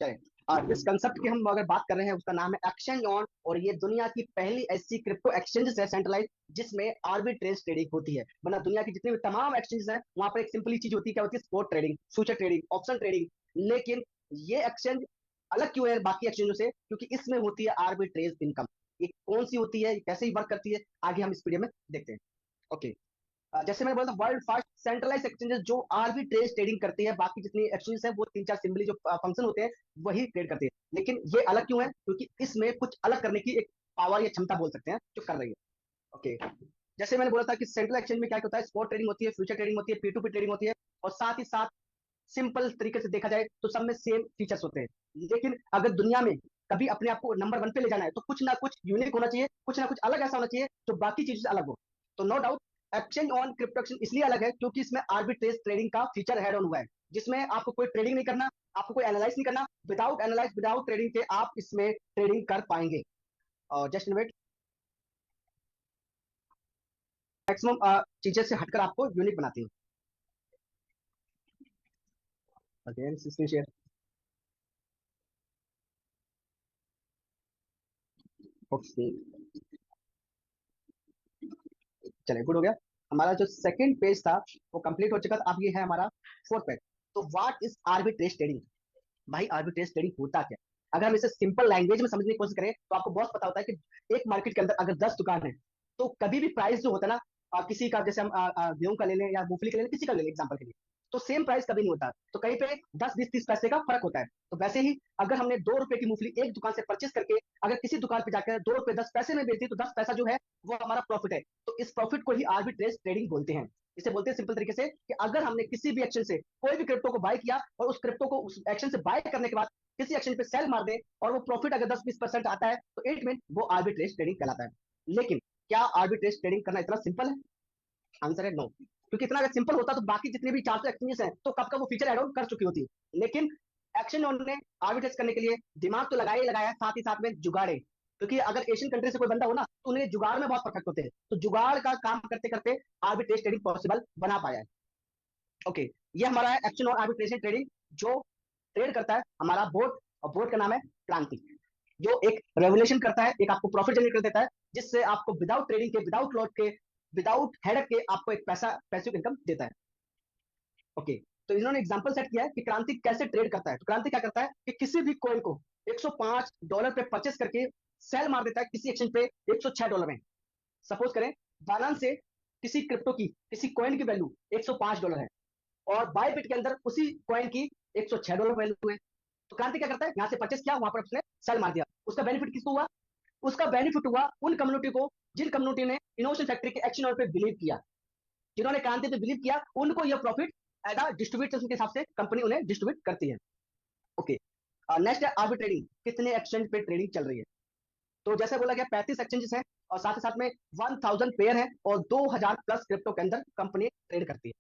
चले। इस कंसेप्ट की हम अगर बात कर रहे हैं, उसका नाम है एक्सचेंज ऑन, और ये दुनिया की पहली ऐसी क्रिप्टो एक्सचेंज है सेंट्रलाइज जिसमें आर्बिट्रेज ट्रेडिंग होती है। वरना दुनिया की जितनी भी तमाम एक्सचेंज है वहां पर एक सिंपली चीज होती है, क्या होती है? Spot trading, future trading, option trading. लेकिन ये एक्सचेंज अलग क्यों है बाकी एक्सचेंजों से? क्योंकि इसमें होती है आर्बिट्रेज इनकम। ये कौन सी होती है, कैसे ही वर्क करती है, आगे हम इस वीडियो में देखते हैं। ओके। जैसे मैंने बोला था, वर्ल्ड फर्स्ट सेंट्रलाइज एक्सचेंजेस जो आर्बिट्रेज ट्रेडिंग करती है। बाकी जितनी एक्सचेंजेस है वो तीन चार सिंबली जो फंक्शन होते हैं वही ट्रेड करती है। लेकिन ये अलग क्यों है? क्योंकि इसमें कुछ अलग करने की एक पावर या क्षमता बोल सकते हैं जो कर रही है। ओके। जैसे मैंने बोला था कि सेंट्रल एक्सचेंज में क्या होता है, स्पॉट ट्रेडिंग होती है, फ्यूचर ट्रेडिंग होती है, पी टू पी ट्रेडिंग होती है, और साथ ही साथ सिंपल तरीके से देखा जाए तो सब में सेम फीचर्स होते हैं। लेकिन अगर दुनिया में कभी अपने आप को नंबर वन पे ले जाना है तो कुछ ना कुछ यूनिक होना चाहिए, कुछ ना कुछ अलग ऐसा होना चाहिए जो बाकी चीजों से अलग हो। तो no doubt exchange on crypto exchange इसलिए अलग है क्योंकि इसमें आर्बिट्रेज ट्रेडिंग का फीचर ऐड ऑन हुआ है, जिसमें आपको कोई ट्रेडिंग नहीं करना, आपको कोई एनालाइज नहीं करना। विदाउट एनालाइज, विदाउट ट्रेडिंग के आप इसमें ट्रेडिंग कर पाएंगे। और जस्ट वेट, मैक्सिमम चीजें से हटकर आपको यूनिक बनाती है। Again screen share. ओके, चलिए गुड हो गया। हमारा जो सेकंड पेज था वो कंप्लीट हो चुका था। अब ये है हमारा फोर्थ पेज। तो व्हाट इज आर्बिट्रेज ट्रेडिंग? भाई आर्बिट्रेज ट्रेडिंग होता क्या? अगर हम इसे सिंपल लैंग्वेज में समझने की कोशिश करें तो आपको बहुत पता होता है कि एक मार्केट के अंदर अगर 10 दुकान है तो कभी भी प्राइस जो होता है ना, किसी का जैसे हम गेहूं का ले लें या मूंगफली का ले लें, किसी का ले लें एग्जाम्पल के लिए, तो सेम प्राइस कभी नहीं होता। तो कहीं पे 10 20 30 पैसे का फर्क होता है। तो वैसे ही अगर हमने 2 रुपए की मूंगफली एक दुकान से परचेस करके अगर किसी दुकान पे जाकर 2 रुपए 10 पैसे में बेचती तो 10 पैसा जो है वो हमारा प्रॉफिट है। तो इस प्रॉफिट को ही आर्बिट्रेज ट्रेडिंग बोलते हैं। इसे बोलते हैं सिंपल तरीके से कि अगर हमने किसी भी एक्शन से कोई भी क्रिप्टो को बाय किया और उस क्रिप्टो को उस एक्शन से बाय करने के बाद किसी एक्शन पे सेल मार दे और वो प्रॉफिट अगर 10 20% आता है तो इट मीन वो आर्बिट्रेज ट्रेडिंग कहलाता है। लेकिन क्या आर्बिट्रेज ट्रेडिंग करना इतना सिंपल है? आंसर है नो। क्योंकि इतना अगर सिंपल होता तो बाकी जितने भी 400 एक्सचेंजेस हैं तो कब का वो फीचर एड ऑन कर चुकी होती। लेकिन एक्शन उन्होंने आर्बिट्रेज करने के लिए दिमाग तो लगाया ही लगाया, साथ ही साथ में जुगाड़े। क्योंकि अगर एशियन कंट्री से कोई बंदा हो ना तो उन्हें जुगाड़ में बहुत परफेक्ट होते हैं, तो जुगाड़ का काम करते करते आर्बिट्रेज ट्रेडिंग पॉसिबल बना पाया है। ओके। ये हमारा है एक्शन और आर्बिट्रेशन ट्रेडिंग। जो ट्रेड करता है हमारा बोट, और बोट का नाम है क्रांति, जो एक रेवोल्यूशन करता है, एक आपको प्रॉफिट जनरेट कर देता है, जिससे आपको विदाउट ट्रेडिंग के, विदाउट लॉट के, विदाउट हेडक के आपको एक पैसिव इनकम देता है। ओके। तो इन्होंने एग्जांपल सेट किया है कि क्रांति कैसे ट्रेड करता है। तो क्रांति क्या करता है कि किसी भी कॉइन को $105 पे परचेस करके सेल मार देता है किसी एक्सचेंज पे $106 में। सपोज करें बाइनेंस से किसी क्रिप्टो की, किसी कॉइन की वैल्यू $105 है और बायबिट के अंदर उसी कॉइन की $106 वैल्यू है। तो क्रांति क्या करता है, यहाँ से परचेस किया, वहां पर उसने सेल मार दिया। उसका बेनिफिट किसको हुआ? उसका बेनिफिट हुआ उन कम्युनिटी को जिन कम्युनिटी ने इनोवेशन फैक्ट्री के एक्शन पे बिलीव किया, जिन्होंने क्रांति पे बिलीव किया, उनको यह प्रॉफिट एज डिस्ट्रीब्यूट के हिसाब से कंपनी उन्हें डिस्ट्रीब्यूट करती है। ओके। नेक्स्ट है आर्बिट्रेडिंग, कितने एक्सचेंज पे ट्रेडिंग चल रही है। तो जैसे बोला गया 35 एक्सचेंजेस हैं और साथ ही साथ में 1000 पेयर है और 2000 प्लस क्रिप्टो के अंदर कंपनी ट्रेड करती है।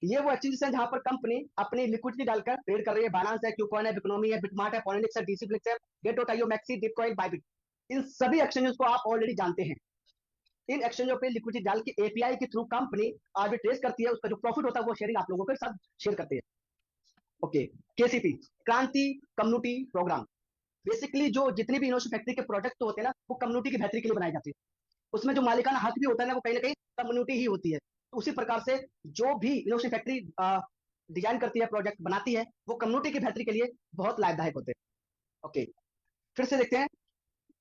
ये वो एक्सचेंजेस हैं जहां पर कंपनी अपनी लिक्विडिटी डालकर ट्रेड कर रही है। बाइनेंस है, क्यूकॉइन है, बिटनॉमी है, बिटमार्ट है, पॉलिनिक्स है, डीसीफ्लिक्स है, गेट.io, मैक्सी, डिटकॉइन, बाइबिट। इन सभी एक्सचेंजेस को आप ऑलरेडी जानते हैं। इन एक्सचेंजों पे लिक्विडिटी डाल के एपीआई के थ्रू कंपनी आर्बिट्रेज करती है, उसका जो प्रॉफिट होता है वो शेयरिंग आप लोगों के साथ शेयर करती है। ओके। केसीपी, क्रांति कम्युनिटी प्रोग्राम। बेसिकली जो जितनी भी इनोवेशन फैक्ट्री के प्रोडक्ट होते हैं ना वो कम्युनिटी की बेहतरी के लिए बनाई जाती है। उसमें जो मालिकाना हक भी होता है ना वो कहीं ना कहीं कम्युनिटी ही होती है। तो उसी प्रकार से जो भी इनोवेशन फैक्ट्री डिजाइन करती है, प्रोजेक्ट बनाती है, वो कम्युनिटी की बेहतरी के लिए बहुत लाभदायक होते हैं। ओके। फिर से देखते हैं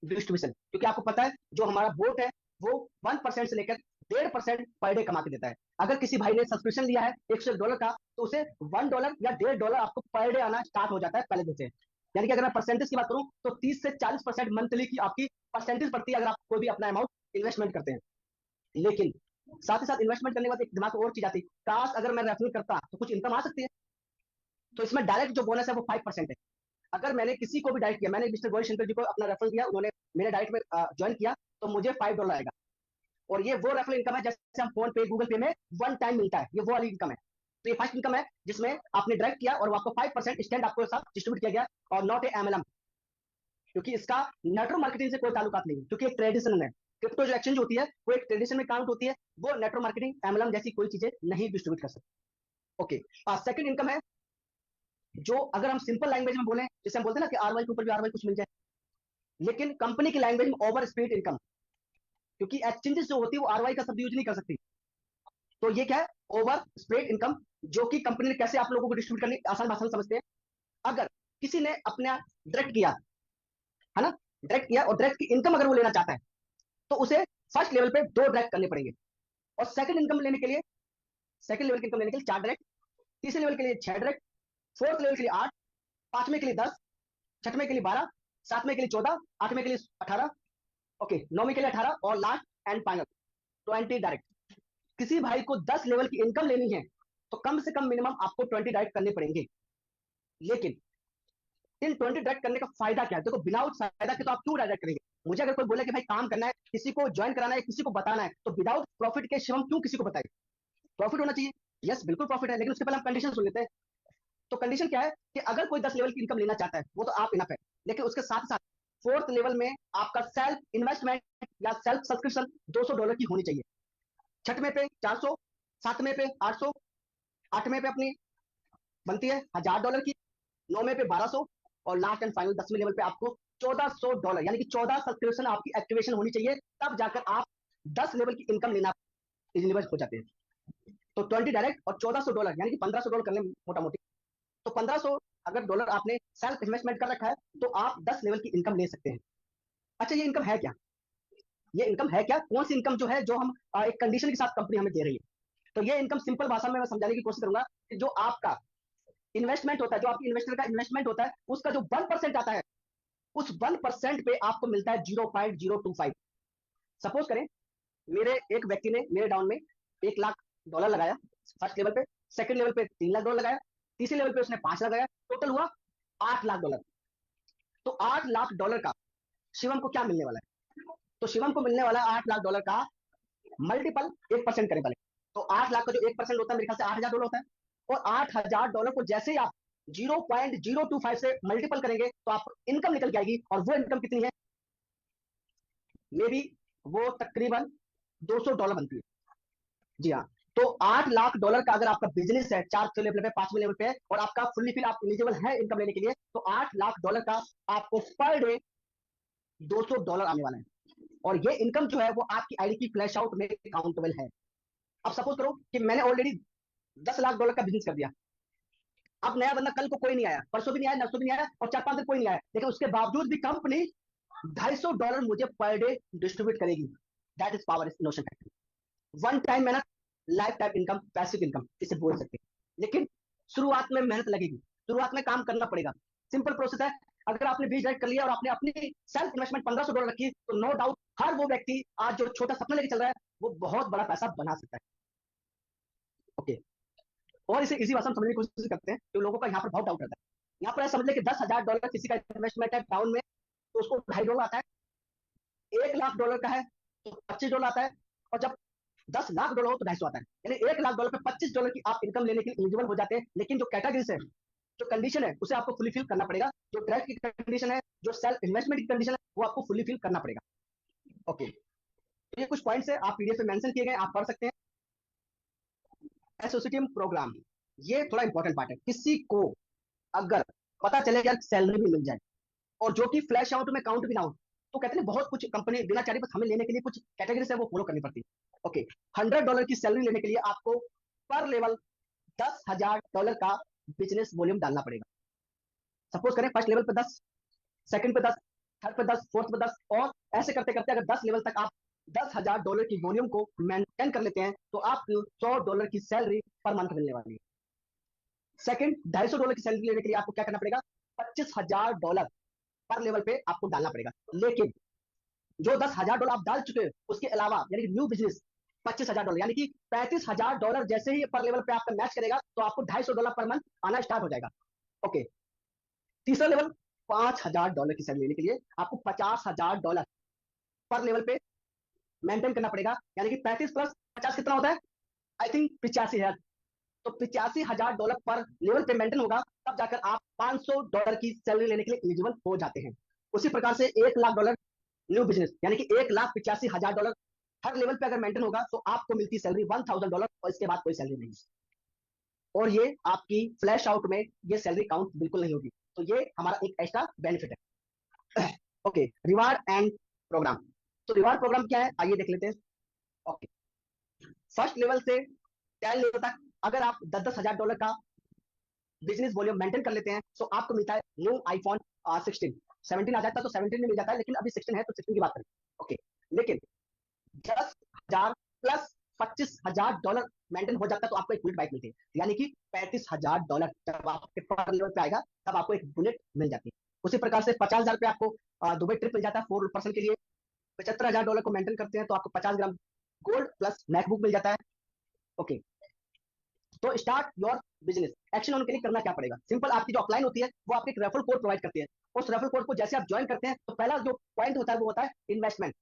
डिस्ट्रीब्यूशन। क्योंकि आपको पता है जो हमारा बोट है वो 1% से लेकर 1.5% पर डे कमा के देता है। अगर किसी भाई ने सब्सक्रिप्शन लिया है $100 का तो उसे $1 या $1.5 आपको पर डे आना स्टार्ट हो जाता है पहले दिन से। यानी कि अगर मैं परसेंटेज की बात करूं तो 30 से 40% मंथली की आपकी परसेंटेज पड़ती है अगर आप कोई भी अपना अमाउंट इन्वेस्टमेंट करते हैं। लेकिन साथ ही साथ इन्वेस्टमेंट करने के बाद एक दिमाग में और चीज आती है, काश अगर मैं रेफर करता तो कुछ इनकम आ सकती है। तो इसमें डायरेक्ट जो बोनस है वो 5% है। अगर मैंने किसी को भी डायरेक्ट किया, मैंने मिस्टर गोयल शंकर जी को अपना रेफरल दिया, उन्होंने मेरे डाइट में ज्वाइन किया, तो मुझे $5 आएगा। और ये वो रेफरल इनकम है जैसे हम फोन पे, गूगल पे में वन टाइम मिलता है, ये वो वाली इनकम है। तो ये फर्स्ट इनकम है जिसमें आपने डायरेक्ट किया और आपको 5% स्टैंड आपको साथ डिस्ट्रीब्यूट किया गया, और नॉट ए एमएलएम। क्योंकि इसका नेटवर्क मार्केटिंग से कोई ताल्लुकात नहीं है, क्योंकि एक ट्रेडिशन है। क्रिप्टो जो एक्सचेंज होती है वो एक ट्रेडिशन में काउंट होती है, वो नेटवर्क मार्केटिंग एमएलएम जैसी कोई चीजें नहीं डिस्ट्रीब्यूट कर सकती। ओके। सेकंड इनकम है जो अगर हम सिंपल लैंग्वेज में बोले, जैसे हम बोलते हैं ना कि आरवाई के ऊपर भी आरवाई कुछ मिल जाए, लेकिन कंपनी की लैंग्वेज में ओवर स्प्रेड इनकम, क्योंकि एक्सचेंजेस जो होती है वो आरवाई का शब्द यूज नहीं कर सकती। तो ये क्या है, ओवर स्प्रेड इनकम, जो कि कंपनी ने कैसे आप लोगों को डिस्ट्रीब्यूट करनी, आसान भाषा में समझते हैं। अगर किसी ने अपना डायरेक्ट किया, है ना, डायरेक्ट किया और डायरेक्ट की इनकम अगर वो लेना चाहता है, तो उसे फर्स्ट लेवल पे 2 डायरेक्ट करने पड़ेंगे, और सेकंड इनकम लेने के लिए, सेकंड लेवल की इनकम लेने के लिए 4 डायरेक्ट, तीसरे लेवल के लिए 6 डायरेक्ट, फोर्थ लेवल के लिए 8, पांचवें के लिए 10, छठवें के लिए 12, सातवें के लिए 14, आठवें के लिए 18, ओके, नौवीं के लिए 18, और लास्ट एंड फाइनल 20 डायरेक्ट। किसी भाई को 10 लेवल की इनकम लेनी है तो कम से कम मिनिमम आपको 20 डायरेक्ट करने पड़ेंगे। लेकिन इन 20 डायरेक्ट करने का फायदा क्या है? देखो, विदाउट फायदा के तो आप क्यों डायरेक्ट करेंगे? मुझे अगर कोई बोले कि भाई काम करना है, किसी को ज्वाइन कराना है, किसी को बताना है, तो विदाउट प्रॉफिट के शिवम क्यों किसी को बताए? प्रॉफिट होना चाहिए। यस, बिल्कुल प्रॉफिट है, लेकिन उसके पहले हम कंडीशन सुन लेते हैं। तो कंडीशन क्या है कि अगर कोई 10 लेवल की इनकम लेना चाहता है, वो तो आप इनफ है, लेकिन उसके साथ साथ फोर्थ लेवल में आपका सेल्फ इन्वेस्टमेंट या सेल्फ सब्सक्रिप्शन $200 की होनी चाहिए। छठवें पे 400, सातवें पे 800, आठवें पे अपनी बनती है $1000 की, नौवें पे 1200, और लास्ट एंड फाइनल 10वें लेवल पे आपको $1400, यानी कि 14 सब्सक्रिप्शन आपकी एक्टिवेशन होनी चाहिए, तब जाकर आप 10 लेवल की इनकम लेना इलिजिबल हो जाते हैं। तो 20 डायरेक्ट और $1400, यानी कि $1500 कर ले मोटा मोटी। तो 1500 अगर डॉलर आपने सेल्फ इन्वेस्टमेंट कर रखा है, तो आप 10 लेवल की इनकम ले सकते हैं। अच्छा, ये इनकम है क्या? ये इनकम है क्या? कौन सी इनकम जो है, जो हम एक कंडीशन के साथ कंपनी हमें दे रही है? तो ये इनकम सिंपल भाषा में मैं समझाने की कोशिश करूंगा कि जो आपका इन्वेस्टमेंट होता है, जो आपकी इन्वेस्टर का इन्वेस्टमेंट होता है, उसका जो 1% आता है, उस 1% पे आपको मिलता है 0.025। सपोज करें मेरे एक व्यक्ति ने मेरे डाउन में $1 लाख लगाया फर्स्ट लेवल पे, सेकंड लेवल पे $3 लाख लगाया, तीसरे लेवल पे उसने 5 लाख लगाया, टोटल हुआ $8 लाख। तो $8 लाख का शिवम को क्या मिलने वाला है? तो शिवम को मिलने वाला $8 लाख का मल्टीपल 1% करें पहले। तो 8 लाख का जो 1% होता है, मेरे ख्याल से $8000 होता है। और $8000 को जैसे ही आप 0.025 से मल्टीपल करेंगे, तो आप इनकम निकल के आएगी, और वो इनकम कितनी है? मे बी वो तकरीबन $200 बनती है। जी हाँ। तो $8 लाख का अगर आपका बिजनेस है, 4 लेवल पे, 5वें लेवल पे है, और आपका फुल्ली फिल आप एलिजिबल है इनकम लेने के लिए, तो $8 लाख का आपको पर डे $200 आने वाला है। और ये इनकम जो है वो आपकी आईडी की फ्लैश आउट में काउंटेबल है। अब सपोज करो कि मैंने ऑलरेडी $10 लाख का बिजनेस कर दिया। अब नया बंदा, कल को कोई नहीं आया, परसों भी नहीं आया, नरसों भी नहीं आया, और 4-5 दिन कोई नहीं आया, लेकिन उसके बावजूद भी कंपनी $250 मुझे पर डे डिस्ट्रीब्यूट करेगी। That is power notion factory. One time मेहनत, lifetime income, passive income इसे बोल सकते हैं। लेकिन शुरुआत में मेहनत लगेगी, शुरुआत में काम करना पड़ेगा। सिंपल प्रोसेस है। अगर आपने 20 डायरेक्ट कर लिया और आपने अपनी सेल्फ इन्वेस्टमेंट $1500 रखी, तो नो डाउट हर वो व्यक्ति आज जो छोटा सपना लेके चल रहा है, वो बहुत बड़ा पैसा बना सकता है। ओके। और इसे इसी भाषा में समझने की कोशिश करते हैं, तो लोगों का यहाँ पर बहुत डाउट रहता है। यहाँ पर समझ ले कि $10,000 किसी का इन्वेस्टमेंट है डाउन में, तो उसको $2.5 आता है। $1 लाख का है तो $25 आता है। और जब $10 लाख हो तो 250 आता है, यानी $1 लाख पे $25 की आप इनकम लेने के लिए एलिजिबल हो जाते हैं। लेकिन जो कैटेगरीज है, जो कंडीशन है, उसे आपको फुली फिल करना पड़ेगा। जो डायरेक्ट की कंडीशन है, जो सेल्फ इन्वेस्टमेंट की कंडीशन है, वो आपको फुली फिल करना पड़ेगा। ओके, तो ये कुछ पॉइंट्स है, आप पीडीएफ में मेंशन किए गए, आप पढ़ सकते हैं। एसोसिएट प्रोग्राम, ये थोड़ा इंपॉर्टेंट पार्ट है। किसी को अगर पता चले यार सैलरी भी मिल जाए, और जो कि फ्लैश आउट में काउंट भी ना हो, तो कहते हैं बहुत कुछ कंपनी देना चाह रही, बस हमें लेने के लिए कुछ कैटेगरीज है वो फॉलो करनी पड़ती है। ओके, $100 की सैलरी लेने के लिए आपको पर लेवल $10,000 का बिजनेस वॉल्यूम डालना पड़ेगा। सपोज करें फर्स्ट लेवल पे 10, सेकंड पे 10, थर्ड पे 10, फोर्थ पे 10, और ऐसे करते करते अगर 10 लेवल तक आप $10,000 की वॉल्यूम को मेंटेन कर लेते हैं, तो आपको $100 की सैलरी पर मंथ मिलने वाली है। सेकंड, $250 की सैलरी लेने के लिए आपको क्या करना पड़ेगा? $25,000 पर लेवल पे आपको डालना पड़ेगा। लेकिन जो $10,000 आप डाल चुके हैं, उसके अलावा यानी न्यू बिजनेस $25,000, यानी कि $35,000 जैसे ही पर लेवल पे आपका मैच करेगा, तो आपको $250 पर मंथ आना स्टार्ट हो जाएगा। ओके। तीसरा लेवल, $5,000 की सैलरी लेने के लिए आपको $50,000 पर लेवल पे मेंटेन करना पड़ेगा, यानी कि 35 प्लस 50 कितना होता है? I think 85,000। तो $85,000 पर लेवल पे मेंटेन होगा, तब जाकर आप $500 की सैलरी लेने के लिए एलिजिबल हो जाते हैं। उसी प्रकार से $1 लाख न्यू बिजनेस, यानी कि $1,85,000 हर लेवल पे अगर मेंटेन होगा, तो आपको मिलती सैलरी $1,000, और इसके बाद कोई सैलरी नहीं। और ये आपकी फ्लैश आउट में ये सैलरी काउंट बिल्कुल नहीं होगी। तो ये हमारा एक एक्स्ट्रा बेनिफिट है। Okay, reward and program. तो रिवार्ड प्रोग्राम क्या है, आइए देख लेते हैं। ओके, फर्स्ट लेवल से 10 लेवल तक अगर आप 10,000 $10,000 का बिजनेस वॉल्यूम मेंटेन कर लेते हैं तो आपको मिलता है न्यू आईफोन 16। 17 आ जाता है तो 17 में मिल जाता है, लेकिन अभी 16 है तो 16 की बात करें। ओके, लेकिन 10,000 प्लस $25,000 मेंटेन हो जाता है तो आपको एक बुलेट बाइक मिलती है, यानी कि $35,000 जब आपके पर लेवल पे आएगा तब आपको एक बुलेट मिल जाती है। उसी प्रकार से 50,000 पे आपको दुबई ट्रिप मिल जाता है 4 पर्सन के लिए। $75,000 को मेंटेन करते हैं तो आपको 50 ग्राम गोल्ड प्लस मैकबुक मिल जाता है। ओके, तो स्टार्ट योर बिजनेस एक्शन होने के लिए करना क्या पड़ेगा, सिंपल, आपकी जो अपलाइन होती है वो आपको एक रेफरल कोड प्रोवाइड करती है। उस रेफरल कोड को जैसे आप ज्वाइन करते हैं तो पहला जो पॉइंट होता है वो होता है इन्वेस्टमेंट।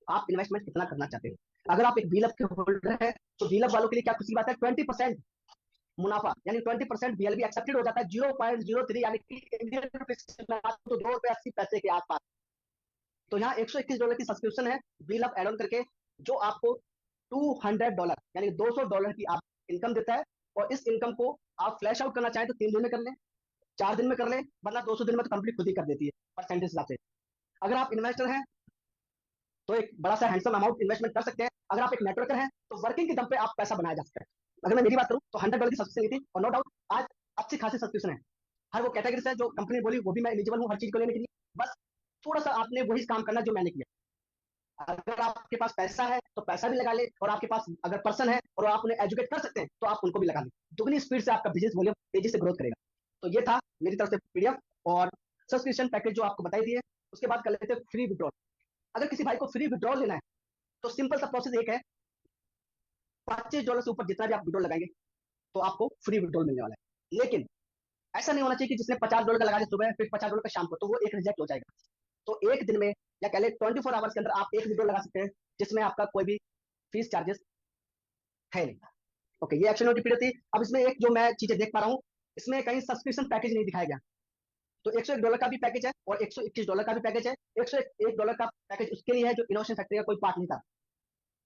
आप इन्वेस्टमेंट कितना करना चाहते हैं। अगर आप एक बीलअप के होल्डर है तो बीलअप वालों के लिए क्या खुशी की बात है, 20% मुनाफा, यानी 20% बीएलबी एक्सेप्टेड हो जाता है 0.03, यानी कि इंडियन तो $2.80 के आसपास। तो यहाँ $121 की सब्सक्रिप्शन है बीलअप एड ऑन करके, जो आपको $200 यानी $200 की आप इनकम देता है। और इस इनकम को आप फ्लैश आउट करना चाहें तो 3 दिन में कर लें, 4 दिन में कर लें, वरना 200 दिन में तो कंप्लीट खुद ही कर देती है परसेंटेज हिसाब से। अगर आप इन्वेस्टर हैं तो एक बड़ा सा हैंडसम अमाउंट इन्वेस्टमेंट कर सकते हैं। अगर आप एक नेटवर्कर हैं तो वर्किंग के दम पे आप पैसा बनाया जा सकता है। अगर मैं मेरी बात करूं तो $100 की सब्सिडी थी, और नो डाउट आज अच्छी खासी सब्सक्रिप्शन है। हर वो कैटेगरी से जो कंपनी बोली वो भी मैं एलिजिबल हूँ हर चीज को लेने के लिए। बस थोड़ा सा आपने वही काम करना जो मैंने किया। अगर आपके पास पैसा है तो पैसा भी लगा ले, और आपके पास अगर पर्सन है और आप उन्हें एजुकेट कर सकते हैं तो आप उनको भी लगा लें। दुगनी स्पीड से आपका बिजनेस वॉल्यूम तेजी से ग्रोथ करेगा। तो ये था मेरी तरफ से पीडीएफ और सब्सक्रिप्शन पैकेज जो आपको बताई दिए। उसके बाद कर लेते हैं फ्री विड्रॉल। अगर किसी भाई को फ्री विड्रॉल लेना है तो सिंपल सा प्रोसेस एक है, $25 से ऊपर जितना भी आप विड्रॉल लगाएंगे तो आपको फ्री विड्रॉल मिलने वाला है। लेकिन ऐसा नहीं होना चाहिए कि जिसने $50 का लगा दिया सुबह फिर $50 का शाम को, तो वो एक रिजेक्ट हो जाएगा। तो एक दिन में या कह ले 24 आवर्स के अंदर आप एक विड्रॉल लगा सकते हैं जिसमें आपका कोई भी फीस चार्जेस है नहीं। ओके, ये एक्शन नोटिफिकेशन थी। अब इसमें एक जो मैं चीजें देख पा रहा हूँ, इसमें कहीं सब्सक्रिप्शन पैकेज नहीं दिखाया गया। तो $101 का भी पैकेज है और $121 का भी पैकेज है। $101 का पैकेज उसके लिए है जो इनोवेशन फैक्ट्री का कोई पार्ट नहीं था,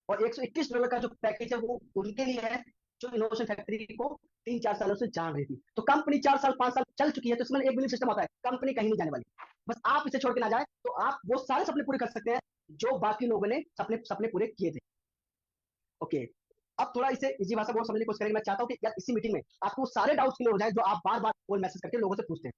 और $121 का जो पैकेज है वो उनके लिए है जो इनोवेशन फैक्ट्री को 3-4 सालों से जान रही थी। तो कंपनी 4 साल 5 साल चल चुकी है तो इसमें एक बिलीव सिस्टम होता है, कंपनी कहीं नहीं जाने वाली। बस आप इसे छोड़ के ना जाए तो आप वो सारे सपने पूरे कर सकते हैं जो बाकी लोगों ने सपने सपने पूरे किए थे। ओके, अब थोड़ा इसे इजी भाषा बोल समझने की कोशिश करेंगे। मैं चाहता हूँ कि यार इसी मीटिंग में आपको सारे डाउट्स क्लियर हो जाए जो आप बार बार कॉल मैसेज करके लोगों से पूछते हैं।